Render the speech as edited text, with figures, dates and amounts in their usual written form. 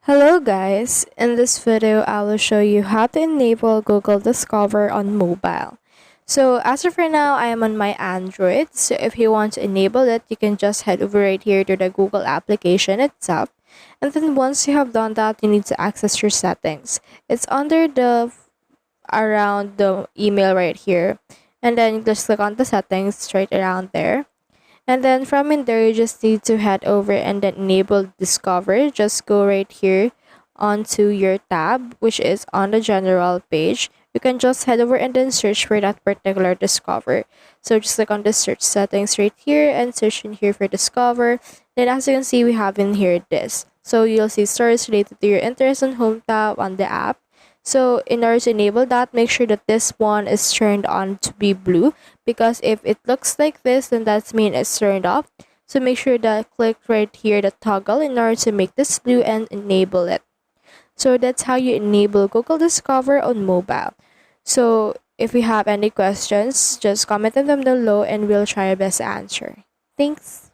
Hello guys, in this video I will show you how to enable Google Discover on mobile. So as of right now I am on my Android, so if you want to enable it you can just head over right here to the Google application itself, and then once you have done that you need to access your settings. It's under the around the email right here, and then just click on the settings straight around there. And then from in there, you just need to head over and then enable Discover. Just go right here onto your tab, which is on the general page. You can just head over and then search for that particular Discover. So just click on the search settings right here and search in here for Discover. Then as you can see, we have in here this. So you'll see stories related to your interest and home tab on the app. So in order to enable that, make sure that this one is turned on to be blue, because if it looks like this, then that's mean it's turned off. So make sure that click right here the toggle in order to make this blue and enable it. So that's how you enable Google Discover on mobile. So if you have any questions, just comment them down below and we'll try our best to answer. Thanks.